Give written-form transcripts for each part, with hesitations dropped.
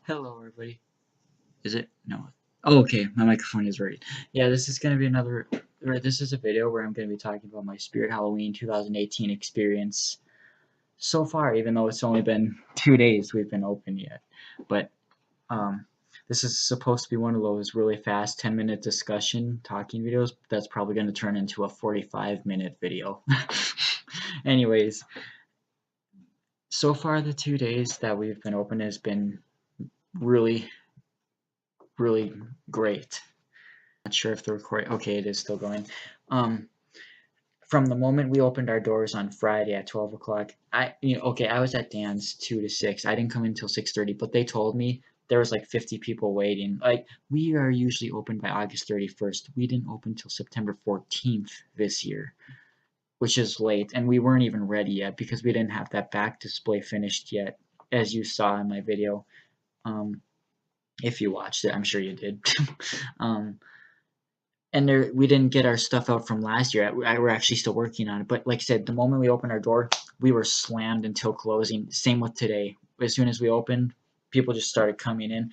Hello, everybody. Is it? No. Oh, okay. My microphone is right. Yeah, this is going to be this is a video where I'm going to be talking about my Spirit Halloween 2018 experience so far, even though it's only been 2 days we've been open yet. But, um, this is supposed to be one of those really fast 10-minute discussion talking videos that's probably going to turn into a 45-minute video. Anyways, so far the 2 days that we've been open has been really, really great. Not sure if the recording. Okay, it is still going. Um, from the moment we opened our doors on Friday at 12 o'clock, I was at Dan's 2 to 6. I didn't come in until 6:30, but they told me there was like 50 people waiting. Like, we are usually open by August 31st. We didn't open till September 14th this year, which is late, and we weren't even ready yet because we didn't have that back display finished yet, as you saw in my video. Um, if you watched it, I'm sure you did. um, and we didn't get our stuff out from last year. We're actually still working on it. But like I said, the moment we opened our door, we were slammed until closing. Same with today. As soon as we opened, people just started coming in.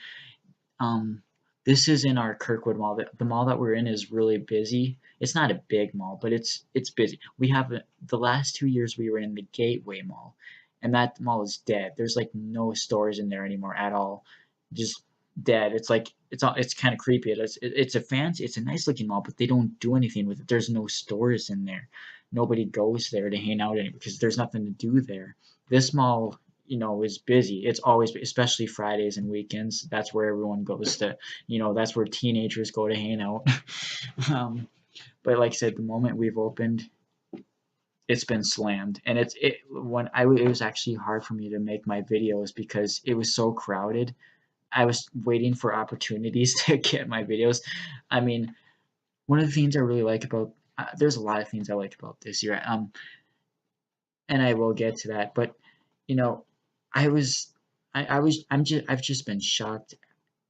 Um, this is in our Kirkwood mall. The mall that we're in is really busy. It's not a big mall, but it's busy. We have the last 2 years we were in the Gateway Mall, and that mall is dead. There's like no stores in there anymore at all. Just dead. It's like it's kind of creepy. It's a nice looking mall, but they don't do anything with it. There's no stores in there. Nobody goes there to hang out anymore because there's nothing to do there. This mall, is busy. It's always, especially Fridays and weekends. That's where everyone goes to, that's where teenagers go to hang out. um, but like I said, the moment we've opened, it's been slammed, and it was actually hard for me to make my videos because it was so crowded. I was waiting for opportunities to get my videos. I mean, one of the things I really like about there's a lot of things I like about this year. And I will get to that. But you know, I was, I was, I've just been shocked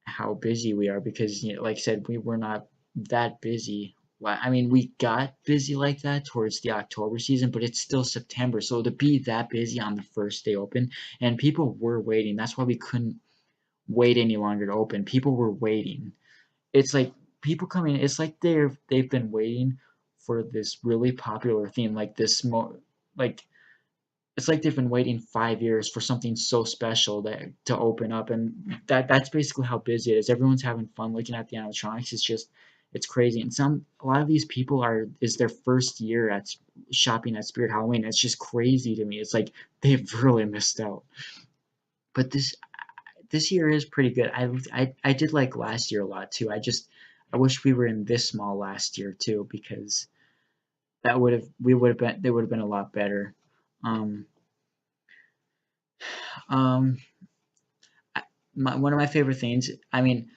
how busy we are because, like I said, we were not that busy. I mean, we got busy like that towards the October season, but it's still September. So to be that busy on the first day open, and people were waiting. That's why we couldn't wait any longer to open. People were waiting. It's like people coming. It's like they've been waiting for this really popular theme, like like it's like they've been waiting 5 years for something so special to open up, and that's basically how busy it is. Everyone's having fun looking at the animatronics. It's crazy, and a lot of these people is their first year at shopping at Spirit Halloween. It's just crazy to me. It's like they've really missed out. But this year is pretty good. I did like last year a lot too. I wish we were in this mall last year too because that would have been they would have been a lot better. Um, um, One of my favorite things. I mean,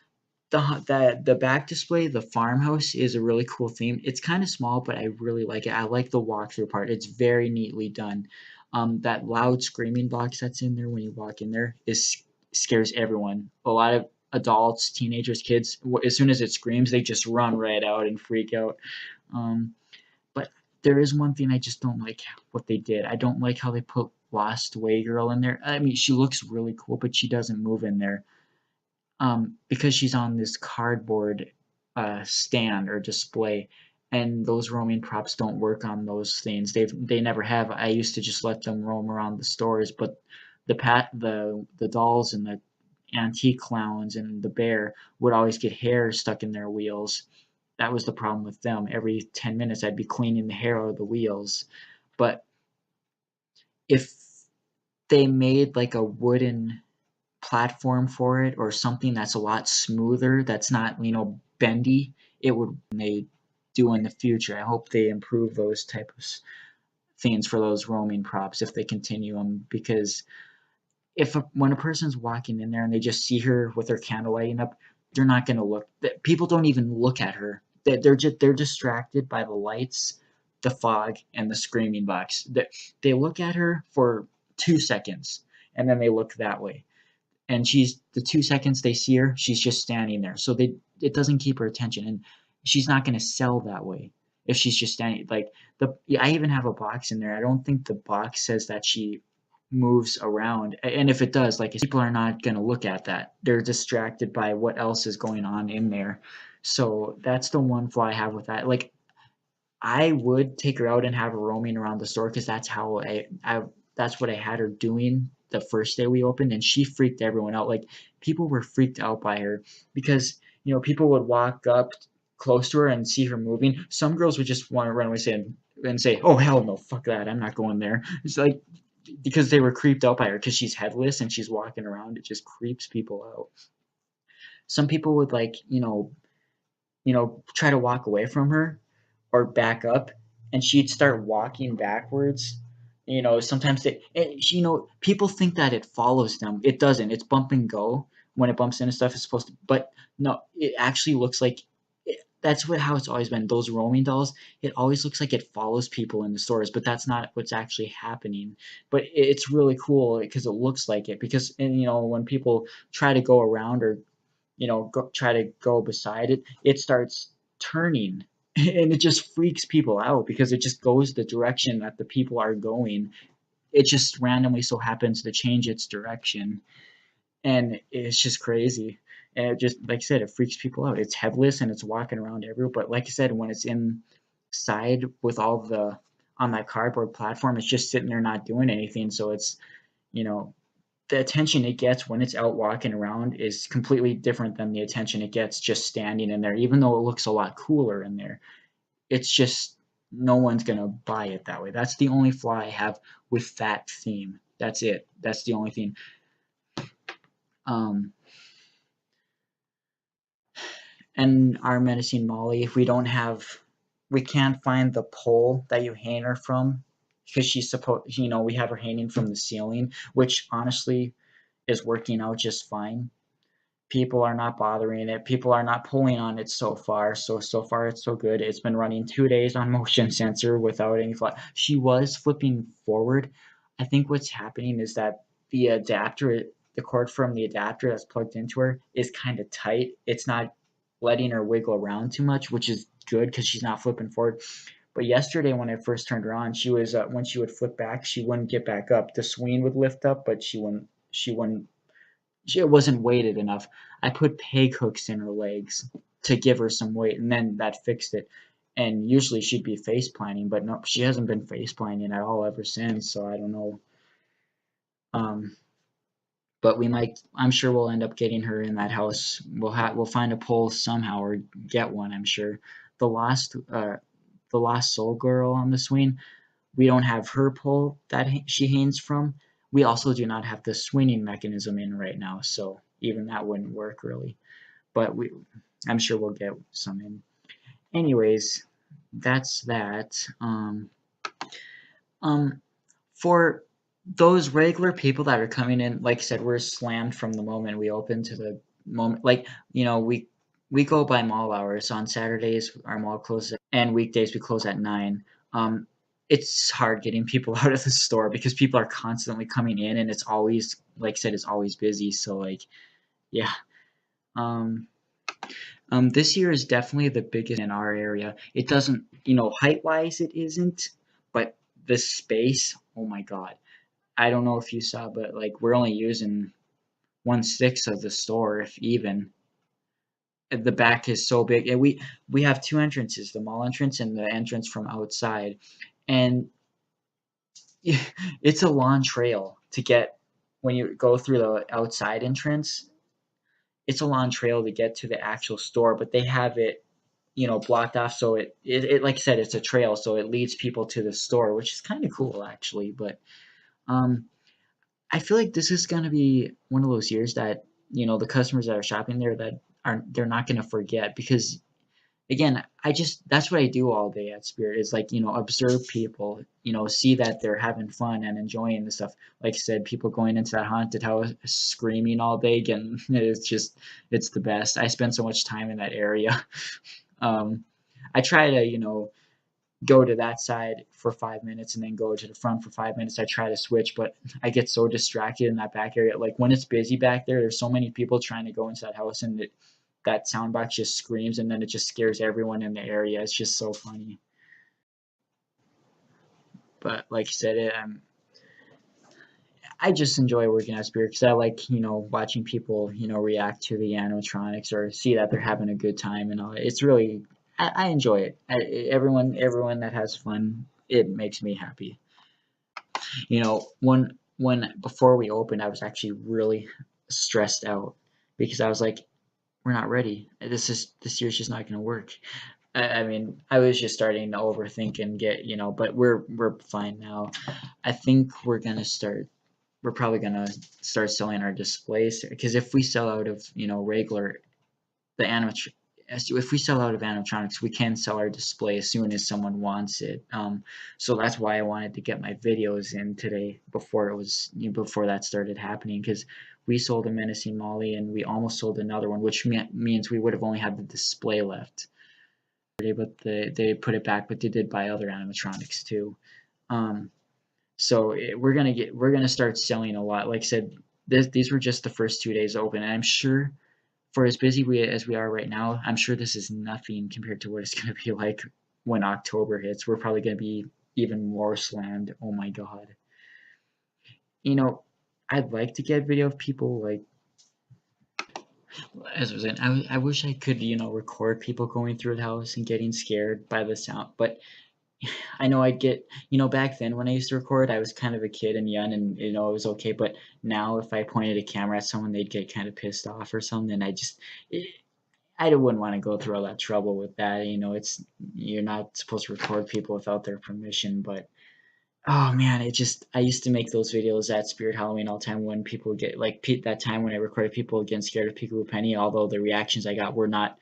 the back display, the farmhouse is a really cool theme. It's kind of small, but I really like it. I like the walkthrough part. It's very neatly done. That loud screaming box that's in there when you walk in there scares everyone. A lot of adults, teenagers, kids. As soon as it screams, they just run right out and freak out. Um, but there is one thing I just don't like what they did. I don't like how they put Lost Way Girl in there. I mean, she looks really cool, but she doesn't move in there. Because she's on this cardboard stand or display, and those roaming props don't work on those things. They never have. I used to just let them roam around the stores, but the dolls and the antique clowns and the bear would always get hair stuck in their wheels. That was the problem with them. Every 10 minutes I'd be cleaning the hair out of the wheels. But if they made like a wooden platform for it or something that's a lot smoother, that's not, bendy, it would they do in the future. I hope they improve those type of things for those roaming props if they continue them, because when a person's walking in there and they just see her with her candle lighting up, they're not going to look. People don't even look at her. They're distracted by the lights, the fog, and the screaming box. They look at her for 2 seconds and then they look that way, and she's the 2 seconds they see her, she's just standing there. So it doesn't keep her attention, and she's not going to sell that way if she's just standing. Like I even have a box in there. I don't think the box says that she moves around. And if it does, like, people are not going to look at that. They're distracted by what else is going on in there. So that's the one flaw I have with that. Like, I would take her out and have her roaming around the store because that's how that's what I had her doing the first day we opened, and she freaked everyone out. Like, people were freaked out by her because people would walk up close to her and see her moving. Some girls would just want to run away and say, "Oh hell no, fuck that, I'm not going there." It's like because they were creeped out by her because she's headless and she's walking around. It just creeps people out. Some people would like try to walk away from her or back up, and she'd start walking backwards. Sometimes people think that it follows them. It doesn't. It's bump and go. When it bumps into stuff, it's supposed to, but no, it actually looks like that's how it's always been. Those roaming dolls, it always looks like it follows people in the stores, but that's not what's actually happening. But it's really cool because it looks like it. Because and when people try to go around or try to go beside it, it starts turning and it just freaks people out because it just goes the direction that the people are going. It just randomly so happens to change its direction, and it's just crazy. And it just, like I said, it freaks people out. It's headless and it's walking around everywhere. But like I said, when it's inside with all the on that cardboard platform, it's just sitting there not doing anything. So it's you know the attention it gets when it's out walking around is completely different than the attention it gets just standing in there, even though it looks a lot cooler in there. It's just no one's gonna buy it that way. That's the only flaw I have with that theme. That's it. That's the only thing. Um, and our Menacing Molly, if we can't find the pole that you hang her from, because she's supposed, we have her hanging from the ceiling, which honestly is working out just fine. People are not bothering it. People are not pulling on it so far. So far it's so good. It's been running 2 days on motion sensor without any flaw. She was flipping forward. I think what's happening is that the cord from the adapter that's plugged into her is kind of tight. It's not letting her wiggle around too much, which is good because she's not flipping forward. But yesterday when I first turned her on, she was when she would flip back, she wouldn't get back up. The swing would lift up, but she wouldn't it wasn't weighted enough. I put peg hooks in her legs to give her some weight, and then that fixed it. And usually she'd be face planting, but no, she hasn't been face planting at all ever since. So I don't know. Um, but we might. I'm sure we'll end up getting her in that house. We'll find a pole somehow or get one. I'm sure. The lost the lost soul girl on the swing. We don't have her pole that she hangs from. We also do not have the swinging mechanism in right now, so even that wouldn't work really. But I'm sure we'll get some in. Anyways, that's that. Um, for those regular people that are coming in, like I said, we're slammed from the moment we open to the moment. Like we go by mall hours. On Saturdays, our mall closes, and weekdays we close at 9. Um, it's hard getting people out of the store because people are constantly coming in, and it's always, like I said, it's always busy. So like, yeah. Um, this year is definitely the biggest in our area. It doesn't, height wise, it isn't, but the space, oh my God. I don't know if you saw, but like we're only using 1/6 of the store, if even. The back is so big, and we have two entrances: the mall entrance and the entrance from outside. And it's a long trail to get when you go through the outside entrance. It's a long trail to get to the actual store, but they have it blocked off so it like I said, it's a trail, so it leads people to the store, which is kind of cool actually. But um I feel like this is going to be one of those years that the customers that are shopping there that they're not going to forget, because again, I just that's what I do all day at Spirit is like observe people, see that they're having fun and enjoying the stuff. Like I said, people going into that haunted house screaming all day, and it's the best. I spend so much time in that area. um I try to go to that side for 5 minutes and then go to the front for 5 minutes. I try to switch, but I get so distracted in that back area. Like when it's busy back there, there's so many people trying to go into that house, and that sound box just screams, and then it just scares everyone in the area. It's just so funny. But like I said, I just enjoy working at Spirit because I like, watching people, react to the animatronics or see that they're having a good time and all. It's really, I enjoy it. Everyone that has fun, it makes me happy. When before we opened, I was actually really stressed out because I was like, we're not ready. This year's just not going to work. I mean, I was just starting to overthink and get, but we're fine now. I think we're probably gonna start selling our displays because if we sell out of regular the animat if we sell out of animatronics, we can sell our display as soon as someone wants it. So that's why I wanted to get my videos in today before it was before that started happening because we sold a Menacing Molly and we almost sold another one, which means we would have only had the display left. But they put it back, but they did buy other animatronics too. Um, so we're gonna start selling a lot. Like I said, these were just the first 2 days open, and I'm sure for as busy as we are right now, I'm sure this is nothing compared to what it's gonna be like when October hits. We're probably gonna be even more slammed. Oh my god. You know, I'd like to get video of people like as I was saying, I wish I could, record people going through the house and getting scared by the sound, but I know I'd get, back then when I used to record, I was kind of a kid and young and, it was okay. But now if I pointed a camera at someone, they'd get kind of pissed off or something. I wouldn't want to go through all that trouble with that. You're not supposed to record people without their permission. But, oh man, I used to make those videos at Spirit Halloween all the time when people get, like, that time when I recorded people getting scared of Peekaboo Penny, although the reactions I got were not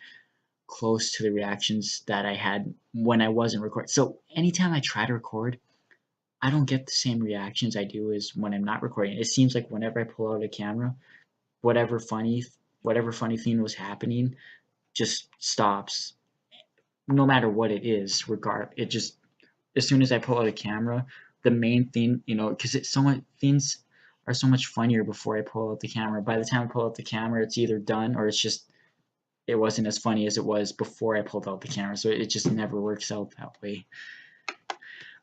close to the reactions that I had when I wasn't recording. So anytime I try to record, I don't get the same reactions I do as when I'm not recording. It seems like whenever I pull out a camera, whatever funny whatever funny thing was happening just stops. No matter what it is, it just as soon as I pull out a camera, the main thing, because it's so much things are so much funnier before I pull out the camera. By the time I pull out the camera, it's either done or it's just it wasn't as funny as it was before I pulled out the camera. So it just never works out that way.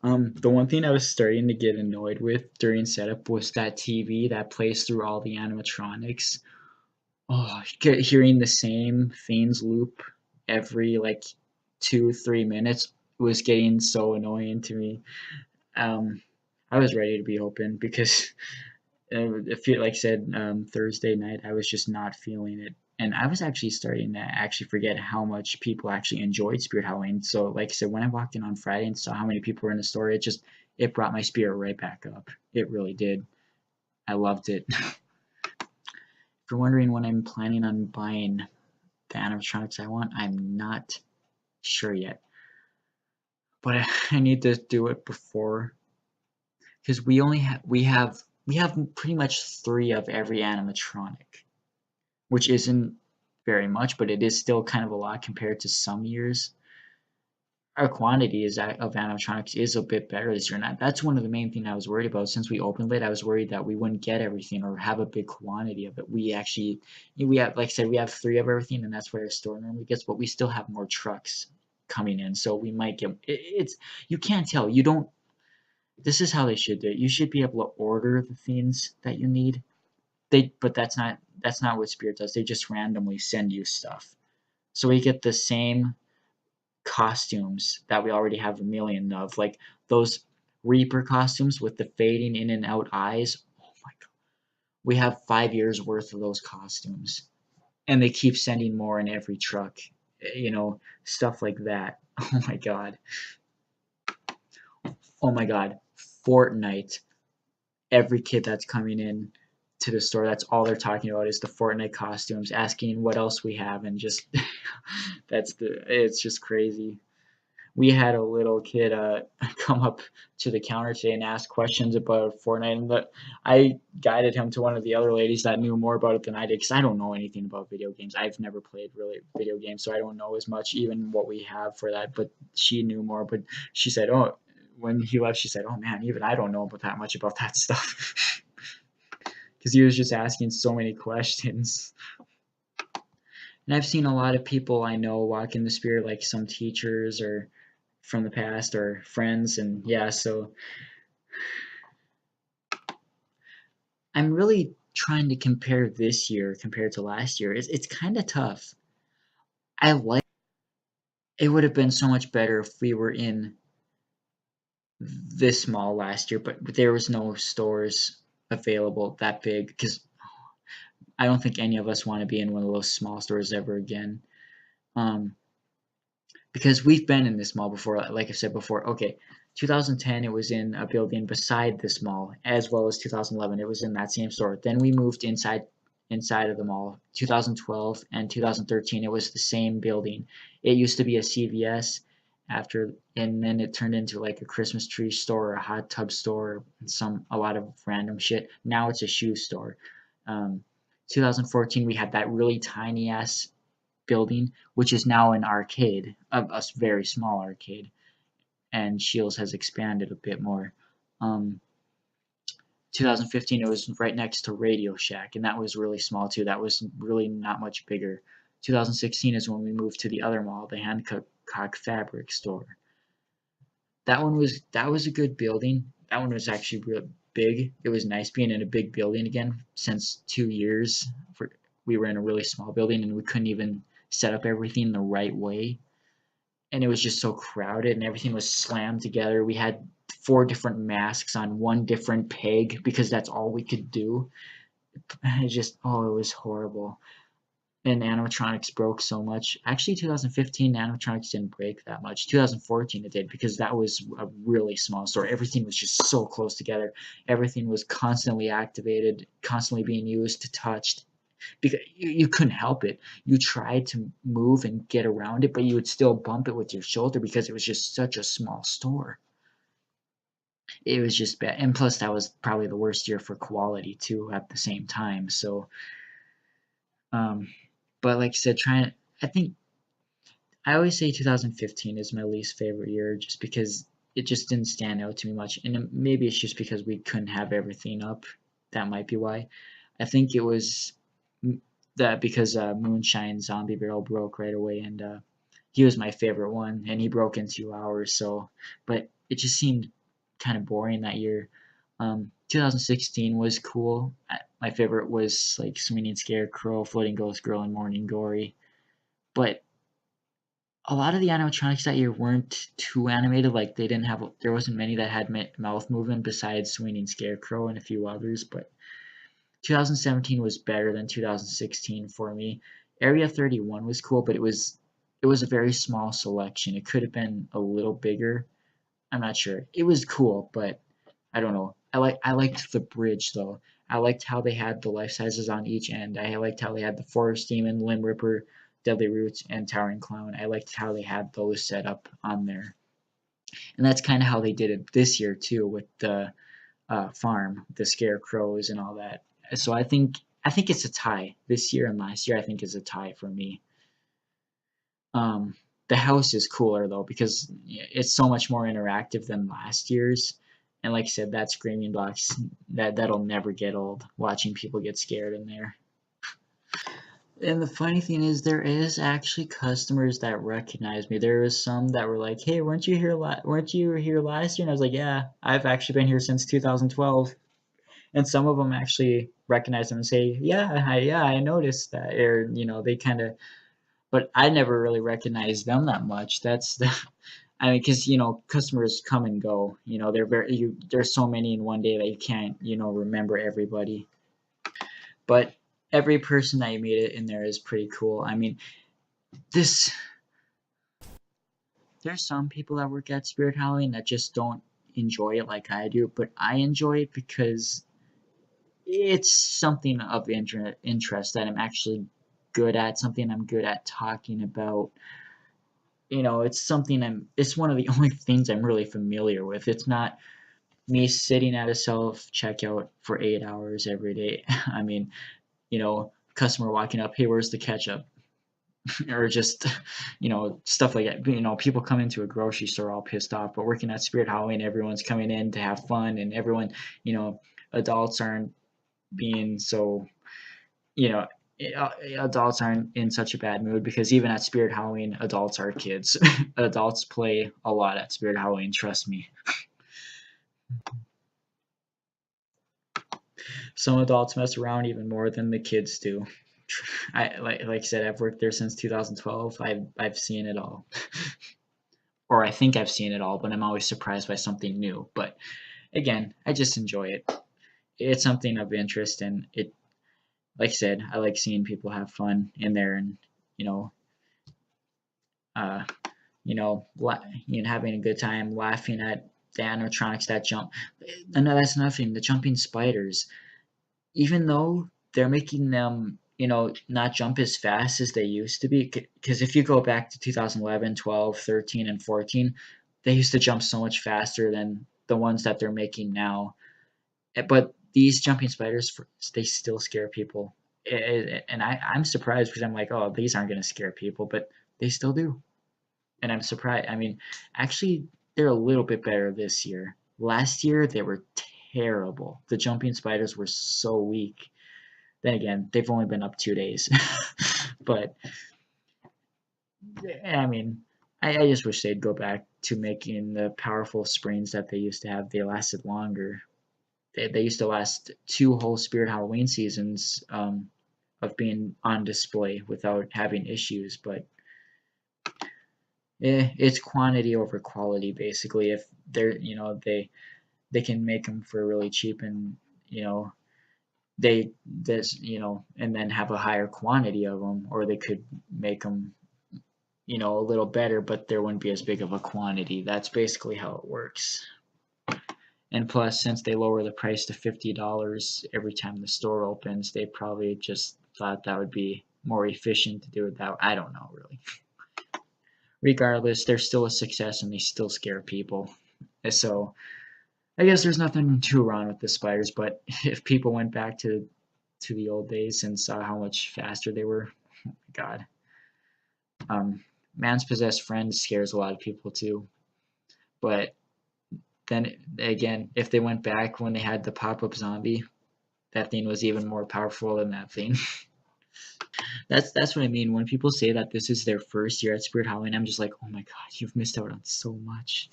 The one thing I was starting to get annoyed with during setup was that TV that plays through all the animatronics. Oh, hearing the same things loop every like 2-3 minutes was getting so annoying to me. Um, I was ready to be open because if you like I said Thursday night, I was just not feeling it, and I was actually starting to actually forget how much people actually enjoyed Spirit Halloween. So, like I said, when I walked in on Friday and saw how many people were in the store, it brought my spirit right back up. It really did. I loved it. If you're wondering when I'm planning on buying the animatronics I want, I'm not sure yet, but I need to do it before because we have pretty much 3 of every animatronic, which isn't very much, but it is still kind of a lot compared to some years. Our quantity of animatronics is a bit better this year, and that's one of the main things I was worried about. Since we opened late, I was worried that we wouldn't get everything or have a big quantity of it. We have, like I said, we have 3 of everything, and that's what our store normally gets, but we still have more trucks coming in, so we might get, it's, you can't tell, you don't, this is how they should do it. You should be able to order the things that you need. But that's not what Spirit does. They just randomly send you stuff. So we get the same costumes that we already have a million of, like those Reaper costumes with the fading in and out eyes. Oh my god. We have 5 years worth of those costumes. And they keep sending more in every truck. Stuff like that. Oh my god. Oh my god. Fortnite. Every kid that's coming in to the store, that's all they're talking about is the Fortnite costumes, asking what else we have, and just it's just crazy. We had a little kid come up to the counter today and ask questions about Fortnite, and I guided him to one of the other ladies that knew more about it than I did, because I don't know anything about video games. I've never played really video games, so I don't know as much even what we have for that. But she knew more. But she said, "Oh." When he left, she said, "Oh man, even I don't know about that much about that stuff," because he was just asking so many questions. And I've seen a lot of people I know walk in the spirit, like some teachers or from the past or friends, and yeah, so I'm really trying to compare this year compared to last year. It's kind of tough. I like it would have been so much better if we were in this mall last year, but there was no stores available that big because I don't think any of us want to be in one of those small stores ever again. Um, because we've been in this mall before, like I said before. Okay, 2010 it was in a building beside this mall, as well as 2011 it was in that same store. Then we moved inside of the mall. 2012 and 2013 it was the same building. It used to be a CVS after, and then it turned into like a Christmas tree store, a hot tub store, and a lot of random shit. Now it's a shoe store. Um, 2014 we had that really tiny ass building, which is now an arcade, a very small arcade, and Shields has expanded a bit more. Um, 2015, it was right next to Radio Shack, and that was really small too. That was really not much bigger. 2016 is when we moved to the other mall, the Hancock Fabric Store. That was a good building. That one was actually real big. It was nice being in a big building again. Since 2 years, we were in a really small building and we couldn't even set up everything the right way, and it was just so crowded and everything was slammed together. We had four different masks on one different peg because that's all we could do. It was horrible. And animatronics broke so much. Actually, 2015 animatronics didn't break that much. 2014 it did because that was a really small store. Everything was just so close together. Everything was constantly activated, constantly being used, touched, because you couldn't help it. You tried to move and get around it, but you would still bump it with your shoulder because it was just such a small store. It was just bad. And plus, that was probably the worst year for quality, too, at the same time. So, um, but like I said, I think, I always say 2015 is my least favorite year just because it just didn't stand out to me much. And maybe it's just because we couldn't have everything up. That might be why. I think it was that because Moonshine Zombie Barrel broke right away, and he was my favorite one, and he broke in 2 hours. So, but it just seemed kind of boring that year. 2016 was cool. My favorite was like Swinging Scarecrow, Floating Ghost Girl, and Morning Glory. But a lot of the animatronics that year weren't too animated. Like there wasn't many that had mouth movement besides Swinging Scarecrow and a few others. But 2017 was better than 2016 for me. Area 31 was cool, but it was a very small selection. It could have been a little bigger. I'm not sure. It was cool, but I don't know. I liked the bridge though. I liked how they had the life sizes on each end. I liked how they had the Forest Demon, Limb Ripper, Deadly Roots, and Towering Clown. I liked how they had those set up on there. And that's kind of how they did it this year too with the farm, the scarecrows and all that. So I think it's a tie. This year and last year I think is a tie for me. Um, the house is cooler though because it's so much more interactive than last year's. And like I said, that screaming box that'll never get old. Watching people get scared in there. And the funny thing is, there is actually customers that recognize me. There is some that were like, "Hey, weren't you here last year?" And I was like, "Yeah, I've actually been here since 2012." And some of them actually recognize them and say, "Yeah, I noticed that." Or they kind of, but I never really recognized them that much. That's the, I mean, because customers come and go. There's so many in one day that you can't remember everybody. But every person that you meet in there is pretty cool. I mean, this there's some people that work at Spirit Halloween that just don't enjoy it like I do, but I enjoy it because it's something of interest that I'm actually good at, something I'm good at talking about. It's one of the only things I'm really familiar with. It's not me sitting at a self checkout for 8 hours every day. I mean, customer walking up, hey, where's the ketchup? Or just, stuff like that. People come into a grocery store all pissed off, but working at Spirit Halloween, everyone's coming in to have fun, and everyone, adults aren't being so, you know, adults aren't in such a bad mood because even at Spirit Halloween, adults are kids. Adults play a lot at Spirit Halloween, trust me. Some adults mess around even more than the kids do. Like I said, I've worked there since 2012. I've seen it all, or I think I've seen it all. But I'm always surprised by something new. But again, I just enjoy it. It's something of interest, and it, like I said, I like seeing people have fun in there, and you know, uh, having a good time, laughing at the animatronics that jump. And that's nothing. The jumping spiders, even though they're making them, not jump as fast as they used to be, because if you go back to 2011, 12, 13, and 14, they used to jump so much faster than the ones that they're making now. But these jumping spiders, they still scare people. And I'm surprised because I'm like, oh, these aren't going to scare people, but they still do. And I'm surprised. I mean, actually, they're a little bit better this year. Last year, they were terrible. The jumping spiders were so weak. Then again, they've only been up 2 days. But, I mean, I just wish they'd go back to making the powerful springs that they used to have. They lasted longer. They used to last 2 whole Spirit Halloween seasons of being on display without having issues. But it's quantity over quality, basically. If they're, they can make them for really cheap, and you know and then have a higher quantity of them, or they could make them, a little better, but there wouldn't be as big of a quantity. That's basically how it works. And plus, since they lower the price to $50 every time the store opens, they probably just thought that would be more efficient to do it that way. I don't know, really. Regardless, they're still a success and they still scare people. So I guess there's nothing too wrong with the spiders, but if people went back to the old days and saw how much faster they were, oh my God. Man's possessed friend scares a lot of people too. But then again, if they went back when they had the pop-up zombie, that thing was even more powerful than that thing. That's what I mean when people say that this is their first year at Spirit Halloween. I'm just like, oh my God, you've missed out on so much,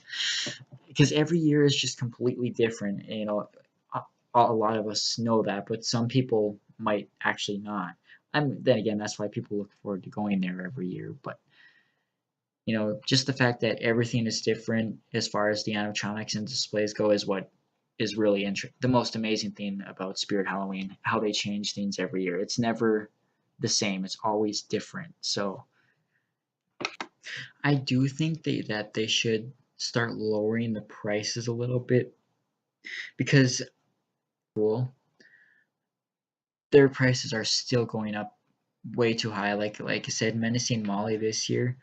because every year is just completely different. A lot of us know that, but some people might actually not. Then again, that's why people look forward to going there every year. But just the fact that everything is different as far as the animatronics and displays go is what is really the most amazing thing about Spirit Halloween. How they change things every year. It's never the same. It's always different. So I do think that they should start lowering the prices a little bit, because well, their prices are still going up way too high. Like I said, Menacing Molly this year,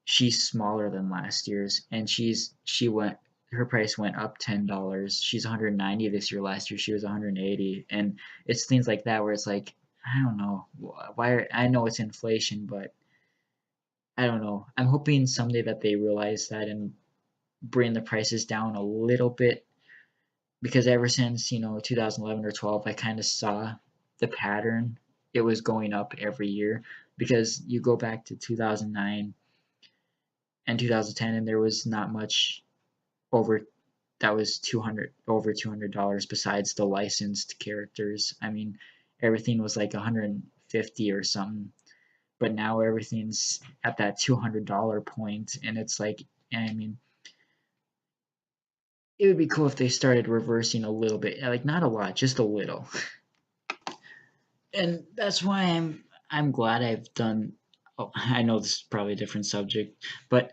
she's smaller than last year's, and she went her price went up $10. She's 190 this year. Last year she was 180, and it's things like that where it's like, I don't know why. I know it's inflation, but I don't know. I'm hoping someday that they realize that and bring the prices down a little bit, because ever since 2011 or 12, I kind of saw the pattern. It was going up every year, because you go back to 2009 and 2010, and there was not much over that was $200 besides the licensed characters. I mean, everything was like 150 or something, but now everything's at that $200 point, and it's like, I mean, it would be cool if they started reversing a little bit, like not a lot, just a little. And that's why I'm glad I've done. Oh, I know this is probably a different subject, but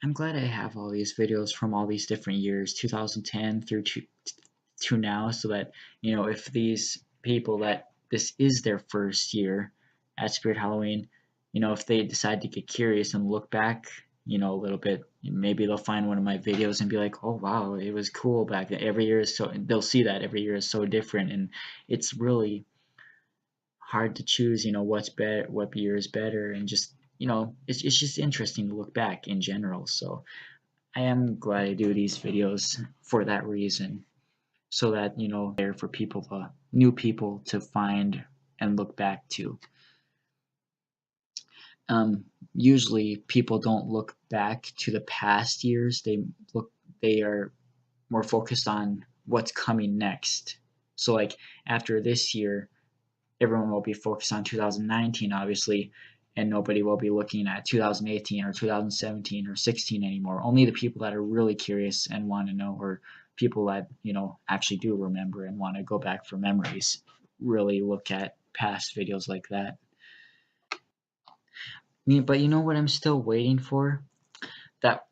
I'm glad I have all these videos from all these different years, 2010 through to now, so that if these people that this is their first year at Spirit Halloween, if they decide to get curious and look back, a little bit, maybe they'll find one of my videos and be like, oh wow, it was cool back then. Every year is so, they'll see that every year is so different, and it's really hard to choose, what's better, what year is better, and just, it's just interesting to look back in general. So I am glad I do these videos for that reason, so that, there for new people to find and look back to. Usually people don't look back to the past years. They are more focused on what's coming next. So like after this year, everyone will be focused on 2019, obviously, and nobody will be looking at 2018 or 2017 or 16 anymore. Only the people that are really curious and want to know, or people that actually do remember and want to go back for memories, really look at past videos like that. But you know what I'm still waiting for? That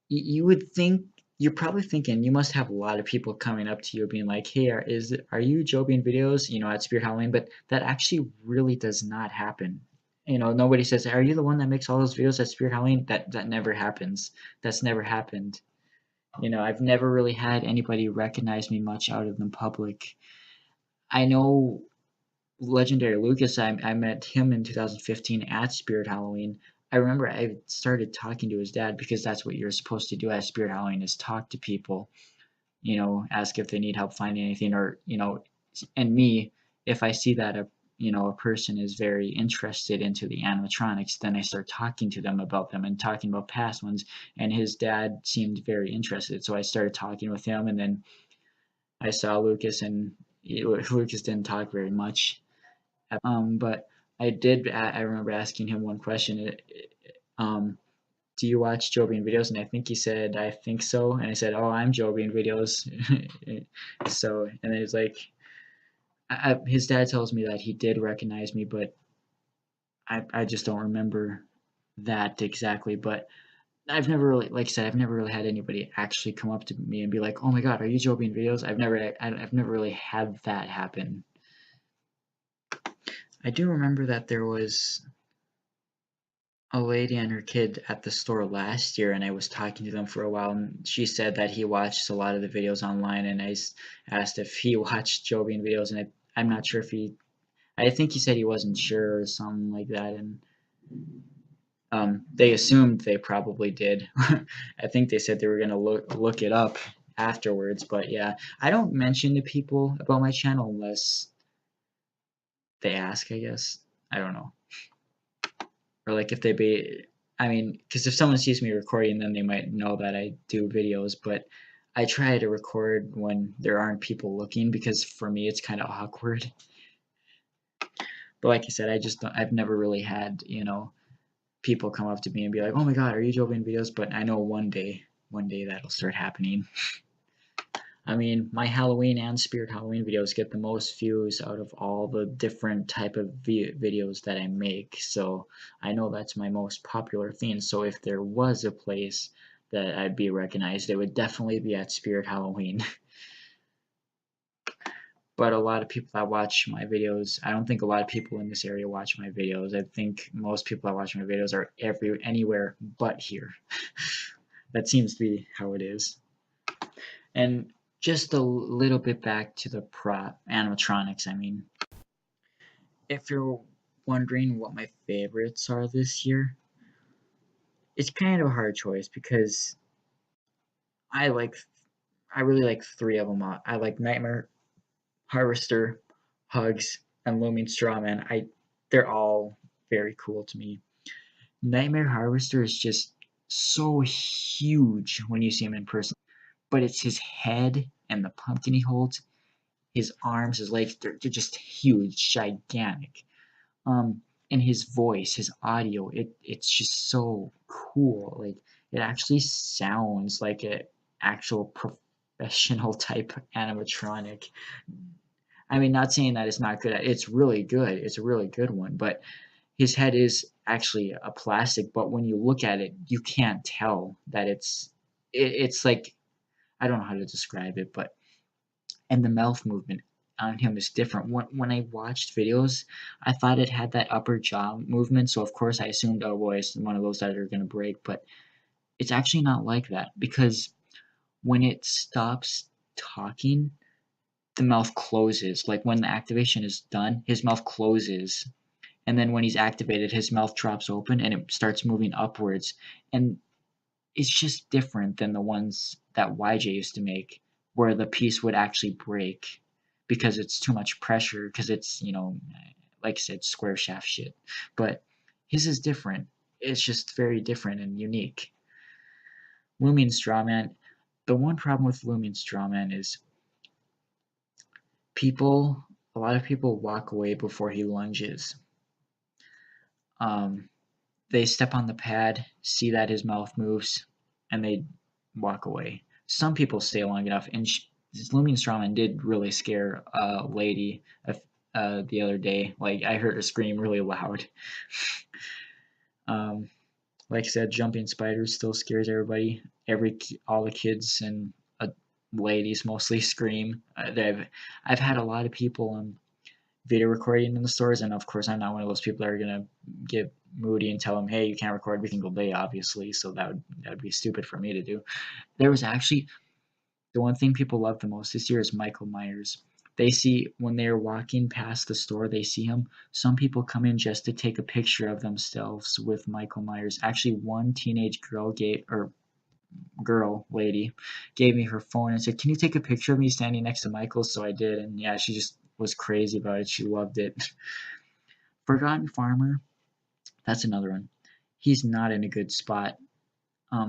you would think, you're probably thinking you must have a lot of people coming up to you being like, hey, are you Joe Bean Videos, at Spirit Halloween? But that actually really does not happen. Nobody says, are you the one that makes all those videos at Spirit Halloween? That never happens. That's never happened. I've never really had anybody recognize me much out of the public. I know Legendary Lucas, I met him in 2015 at Spirit Halloween. I remember I started talking to his dad because that's what you're supposed to do at Spirit Halloween, is talk to people, ask if they need help finding anything, or, and me, if I see that a person is very interested into the animatronics, then I start talking to them about them and talking about past ones, and his dad seemed very interested. So I started talking with him, and then I saw Lucas, and Lucas didn't talk very much. But I remember asking him one question. Um, do you watch Joe Bean Videos? And I think he said, I think so. And I said, oh, I'm Joe Bean Videos. So, and then he's like, his dad tells me that he did recognize me, but I just don't remember that exactly. But I've never really, like I said, I've never really had anybody actually come up to me and be like, oh my God, are you Joe Bean Videos? I've never really had that happen. I do remember that there was a lady and her kid at the store last year, and I was talking to them for a while, and she said that he watched a lot of the videos online, and I asked if he watched Joe Bean Videos, and I'm not sure if I think he said he wasn't sure or something like that, and they assumed they probably did. I think they said they were gonna look it up afterwards, but yeah, I don't mention to people about my channel unless they ask, I guess. I don't know. Or like if they be, I mean, because if someone sees me recording, then they might know that I do videos, but I try to record when there aren't people looking, because for me it's kind of awkward. But like I said, I've never really had, people come up to me and be like, oh my God, are you Joe Bean Videos? But I know one day that'll start happening. I mean, my Halloween and Spirit Halloween videos get the most views out of all the different type of videos that I make. So I know that's my most popular theme. So if there was a place that I'd be recognized, it would definitely be at Spirit Halloween. But a lot of people that watch my videos, I don't think a lot of people in this area watch my videos. I think most people that watch my videos are anywhere but here. That seems to be how it is. And just a little bit back to the prop animatronics. I mean, if you're wondering what my favorites are this year, it's kind of a hard choice because I like I really like three of them. I like Nightmare Harvester, Hugs, and Looming Strawman. They're all very cool to me. Nightmare Harvester is just so huge when you see him in person, but it's his head and the pumpkin he holds, his arms, his legs, they're just huge, gigantic. And his voice, his audio, it's just so cool. Like, it actually sounds like a actual professional type animatronic. I mean, not saying that it's not good. It's really good. It's a really good one, but his head is actually a plastic, but when you look at it, you can't tell that it's like, I don't know how to describe it, but and the mouth movement on him is different. When I watched videos, I thought it had that upper jaw movement, so of course I assumed, oh boy, it's one of those that are going to break, but it's actually not like that, because when it stops talking, the mouth closes. Like when the activation is done, his mouth closes, and then when he's activated, his mouth drops open and it starts moving upwards, and it's just different than the ones that YJ used to make, where the piece would actually break because it's too much pressure, because it's, like I said, square shaft shit. But his is different. It's just very different and unique. Looming Strawman, the one problem with Looming Strawman is a lot of people walk away before he lunges. They step on the pad, see that his mouth moves, and they walk away. Some people stay long enough, and Lumion Strawman did really scare a lady the other day. Like, I heard her scream really loud. Like I said, jumping spiders still scares everybody. All the kids and ladies mostly scream. I've had a lot of people video recording in the stores, and of course I'm not one of those people that are gonna get moody and tell them, hey, you can't record every single day, obviously. So that would be stupid for me to do. There was actually the one thing people love the most this year is Michael Myers. They see when they're walking past the store, they see him. Some people come in just to take a picture of themselves with Michael Myers. Actually, one teenage lady gave me her phone and said, "Can you take a picture of me standing next to Michael?" So I did, and yeah, she just was crazy about it. She loved it. Forgotten Farmer, that's another one. He's not in a good spot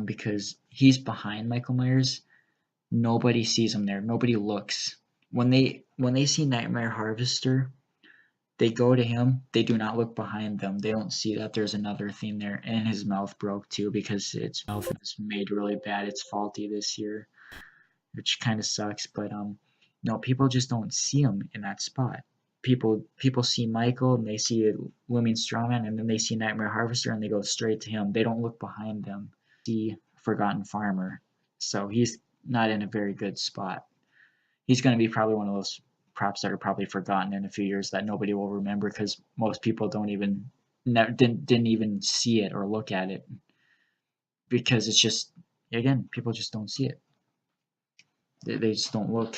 because he's behind Michael Myers. Nobody sees him there. Nobody looks. When they see Nightmare Harvester, they go to him. They do not look behind them. They don't see that there's another thing there. And his mouth broke too because its mouth is made really bad. It's faulty this year, which kind of sucks. But no, people just don't see him in that spot. People see Michael and they see Looming Strawman, and then they see Nightmare Harvester and they go straight to him. They don't look behind them. See Forgotten Farmer, so he's not in a very good spot. He's going to be probably one of those props that are probably forgotten in a few years that nobody will remember because most people don't even didn't even see it or look at it because it's just, again, people just don't see it. They just don't look.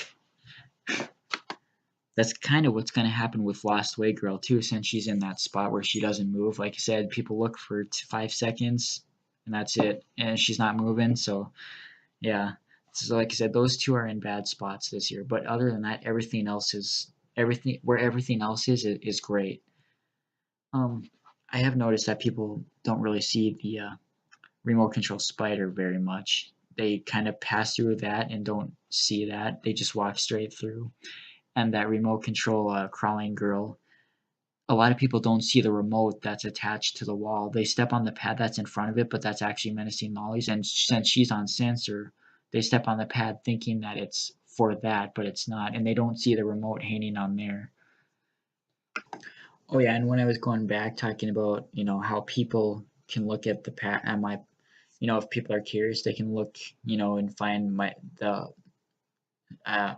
That's kind of what's going to happen with Lost Way Girl too, since she's in that spot where she doesn't move. Like I said, people look for 5 seconds and that's it, and she's not moving. So yeah, so like I said, those two are in bad spots this year. But other than that, everything else is great. I have noticed that people don't really see the remote control spider very much. They kind of pass through that and don't see that. They just walk straight through. And that remote control crawling girl, a lot of people don't see the remote that's attached to the wall. They step on the pad that's in front of it, but that's actually menacing Molly's. And since she's on sensor, they step on the pad thinking that it's for that, but it's not. And they don't see the remote hanging on there. Oh yeah, and when I was going back talking about, how people can look at the pad at my, if people are curious, they can look, and find uh, I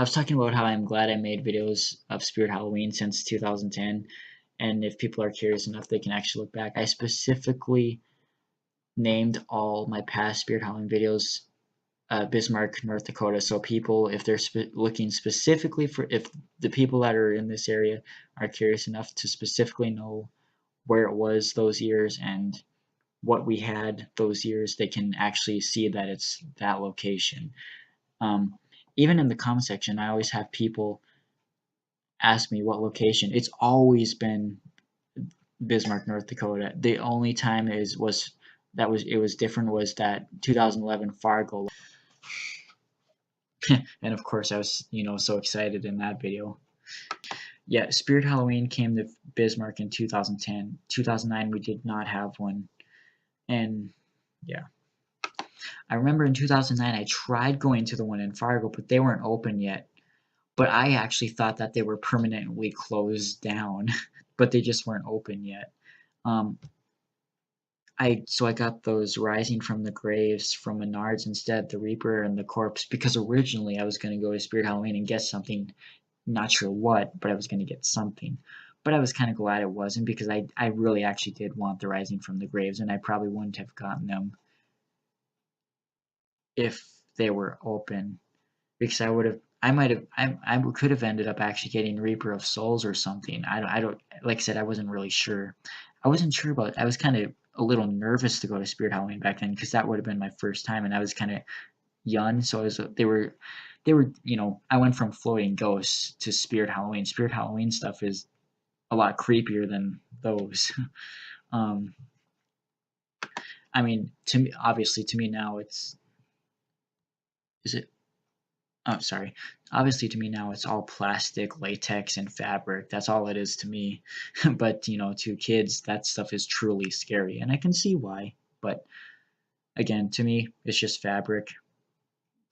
was talking about how I'm glad I made videos of Spirit Halloween since 2010, and if people are curious enough, they can actually look back. I specifically named all my past Spirit Halloween videos Bismarck, North Dakota, so people, if they're looking specifically for, if the people that are in this area are curious enough to specifically know where it was those years and what we had those years, they can actually see that it's that location. Um, Even in the comment section, I always have people ask me what location. It's always been Bismarck, North Dakota. The only time it was different was that 2011 Fargo, and of course I was so excited in that video. Yeah, Spirit Halloween came to Bismarck in 2010. 2009 we did not have one, and yeah. I remember in 2009 I tried going to the one in Fargo, but they weren't open yet. But I actually thought that they were permanently closed down, but they just weren't open yet. Um, so I got those Rising from the Graves from Menards instead, the Reaper and the Corpse, because originally I was going to go to Spirit Halloween and get something, not sure what, but I was going to get something. But I was kind of glad it wasn't because I really actually did want the Rising from the Graves, and I probably wouldn't have gotten them if they were open, because I could have ended up actually getting Reaper of Souls or something. I don't like I said, I wasn't really sure. I wasn't sure about. I was kind of a little nervous to go to Spirit Halloween back then because that would have been my first time, and I was kind of young, so they were I went from Floating Ghosts to Spirit Halloween. Spirit Halloween stuff is a lot creepier than those. um, I mean, to me, obviously, to me now, is it oh, sorry. Obviously, to me now, it's all plastic, latex, and fabric. That's all it is to me. But, to kids, that stuff is truly scary, and I can see why. But again, to me, it's just fabric,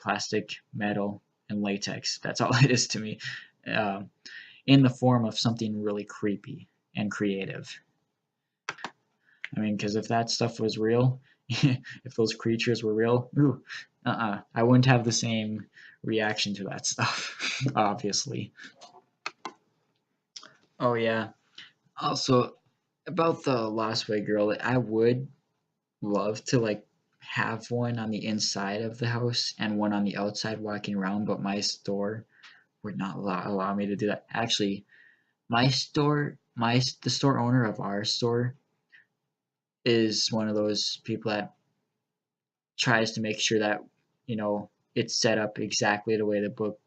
plastic, metal, and latex. That's all it is to me, uh, in the form of something really creepy and creative. I mean, because if that stuff was real, if those creatures were real, ooh, I wouldn't have the same reaction to that stuff, obviously. Oh yeah. Also, about the Lost Boy girl, I would love to like have one on the inside of the house and one on the outside walking around, but my store would not allow me to do that. Actually, the store owner of our store is one of those people that tries to make sure that it's set up exactly the way the book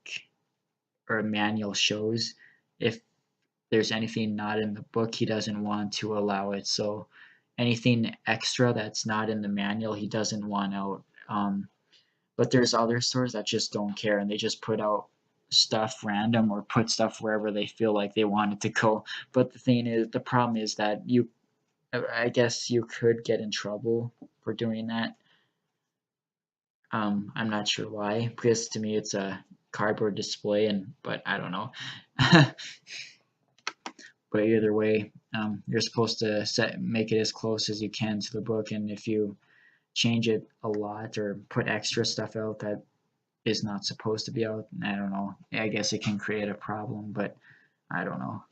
or manual shows. If there's anything not in the book, he doesn't want to allow it. So anything extra that's not in the manual, he doesn't want out. But there's other stores that just don't care and they just put out stuff random or put stuff wherever they feel like they want it to go. But the problem is that I guess you could get in trouble for doing that. I'm not sure why, because to me it's a cardboard display, but I don't know. But either way, you're supposed to make it as close as you can to the book, and if you change it a lot or put extra stuff out that is not supposed to be out, I don't know. I guess it can create a problem, but I don't know.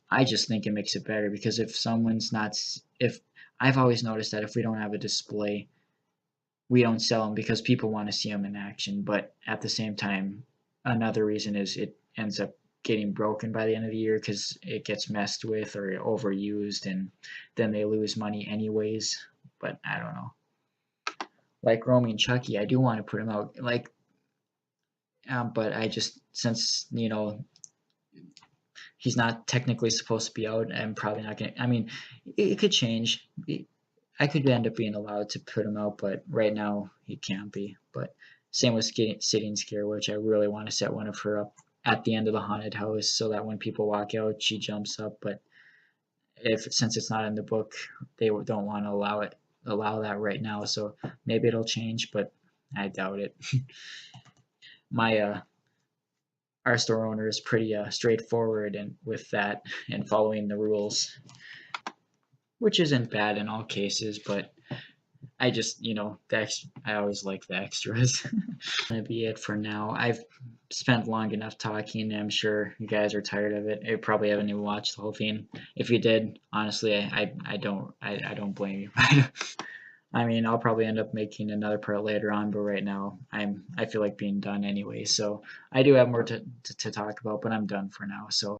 I just think it makes it better because if I've always noticed that if we don't have a display, we don't sell them because people want to see them in action. But at the same time, another reason is it ends up getting broken by the end of the year because it gets messed with or overused, and then they lose money anyways. But I don't know. Like Romy and Chucky, I do want to put them out. But I just since he's not technically supposed to be out, I'm probably not gonna. I mean, it could change. I could end up being allowed to put him out, but right now he can't be. But same with Sitting Scare, which I really want to set one of her up at the end of the haunted house so that when people walk out, she jumps up. But since it's not in the book, they don't want to allow that right now. So maybe it'll change, but I doubt it. My Our store owner is pretty straightforward and with that and following the rules, which isn't bad in all cases, but I just, I always like the extras. Gonna be it for now. I've spent long enough talking. I'm sure you guys are tired of it. You probably haven't even watched the whole thing. If you did, honestly, I don't blame you. I mean, I'll probably end up making another part later on, but right now I feel like being done anyway. So I do have more to talk about, but I'm done for now. So